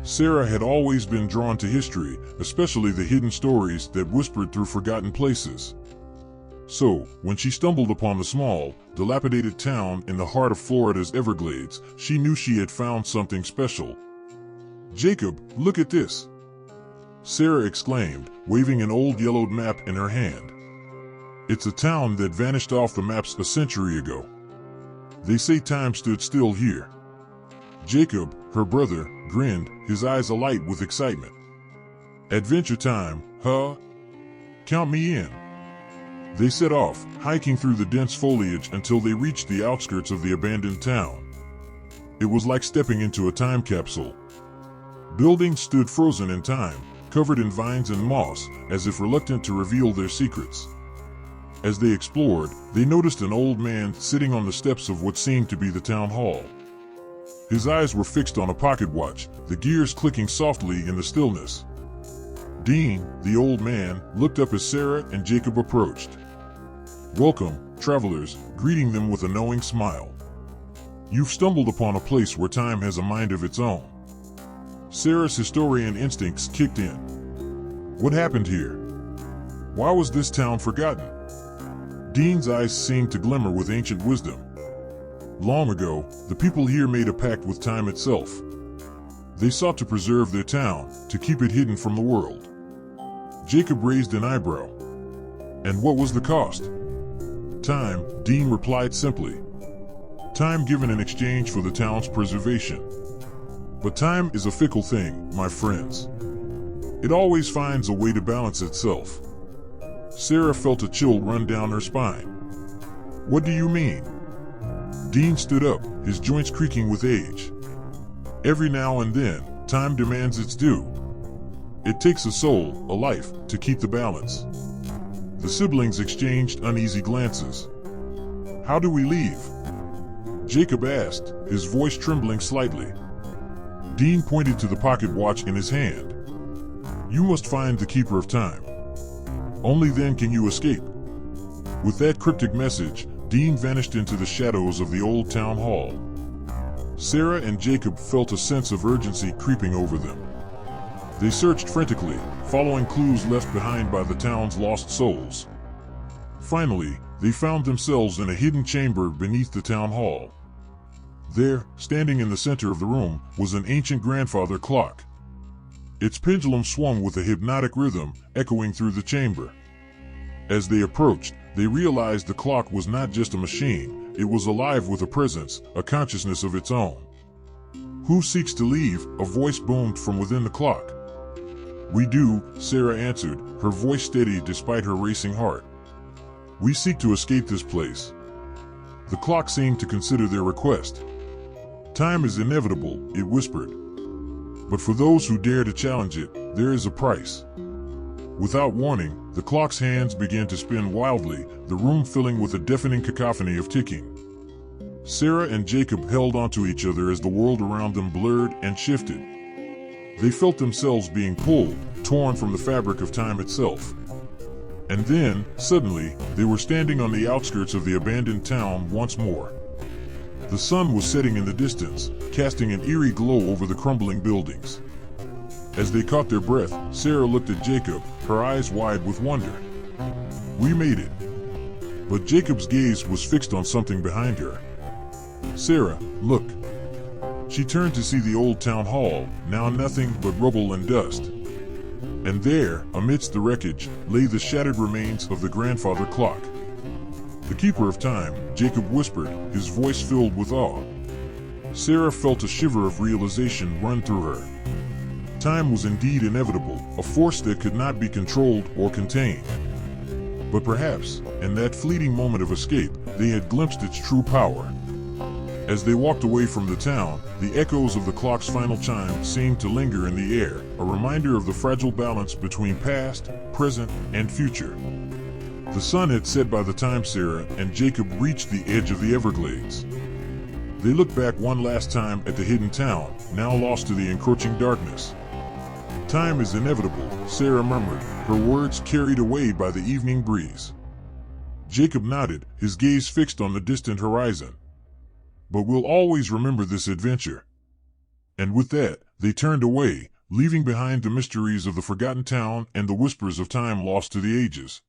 Sarah had always been drawn to history, especially the hidden stories that whispered through forgotten places. So, when she stumbled upon the small, dilapidated town in the heart of Florida's Everglades, she knew she had found something special. "Jacob, look at this!" Sarah exclaimed, waving an old yellowed map in her hand. "It's a town that vanished off the maps a century ago. They say time stood still here." Jacob, her brother, grinned, his eyes alight with excitement. "Adventure time, huh? Count me in." They set off, hiking through the dense foliage until they reached the outskirts of the abandoned town. It was like stepping into a time capsule. Buildings stood frozen in time, covered in vines and moss, as if reluctant to reveal their secrets. As they explored, they noticed an old man sitting on the steps of what seemed to be the town hall. His eyes were fixed on a pocket watch, the gears clicking softly in the stillness. Dean, the old man, looked up as Sarah and Jacob approached. "Welcome, travelers," greeting them with a knowing smile. "You've stumbled upon a place where time has a mind of its own." Sarah's historian instincts kicked in. What happened here? Why was this town forgotten? Dean's eyes seemed to glimmer with ancient wisdom. Long ago, the people here made a pact with time itself. They sought to preserve their town, to keep it hidden from the world. Jacob raised an eyebrow. "And what was the cost?" "Time," Dean replied simply. "Time given in exchange for the town's preservation. But time is a fickle thing, my friends. It always finds a way to balance itself." Sarah felt a chill run down her spine. "What do you mean?" Dean stood up, his joints creaking with age. "Every now and then, time demands its due. It takes a soul, a life, to keep the balance." The siblings exchanged uneasy glances. "How do we leave?" Jacob asked, his voice trembling slightly. Dean pointed to the pocket watch in his hand. "You must find the Keeper of Time. Only then can you escape." With that cryptic message, Dean vanished into the shadows of the old town hall. Sarah and Jacob felt a sense of urgency creeping over them. They searched frantically, following clues left behind by the town's lost souls. Finally, they found themselves in a hidden chamber beneath the town hall. There, standing in the center of the room, was an ancient grandfather clock. Its pendulum swung with a hypnotic rhythm, echoing through the chamber. As they approached, they realized the clock was not just a machine, it was alive with a presence, a consciousness of its own. "Who seeks to leave?" a voice boomed from within the clock. "We do," Sarah answered, her voice steady despite her racing heart. "We seek to escape this place." The clock seemed to consider their request. "Time is inevitable," it whispered. "But for those who dare to challenge it, there is a price." Without warning, the clock's hands began to spin wildly, the room filling with a deafening cacophony of ticking. Sarah and Jacob held onto each other as the world around them blurred and shifted. They felt themselves being pulled, torn from the fabric of time itself. And then, suddenly, they were standing on the outskirts of the abandoned town once more. The sun was setting in the distance, casting an eerie glow over the crumbling buildings. As they caught their breath, Sarah looked at Jacob, her eyes wide with wonder. "We made it." But Jacob's gaze was fixed on something behind her. "Sarah, look." She turned to see the old town hall, now nothing but rubble and dust. And there, amidst the wreckage, lay the shattered remains of the grandfather clock. "The Keeper of Time," Jacob whispered, his voice filled with awe. Sarah felt a shiver of realization run through her. Time was indeed inevitable, a force that could not be controlled or contained. But perhaps, in that fleeting moment of escape, they had glimpsed its true power. As they walked away from the town, the echoes of the clock's final chime seemed to linger in the air, a reminder of the fragile balance between past, present, and future. The sun had set by the time Sarah and Jacob reached the edge of the Everglades. They looked back one last time at the hidden town, now lost to the encroaching darkness. "Time is inevitable," Sarah murmured, her words carried away by the evening breeze. Jacob nodded, his gaze fixed on the distant horizon. "But we'll always remember this adventure." And with that, they turned away, leaving behind the mysteries of the forgotten town and the whispers of time lost to the ages.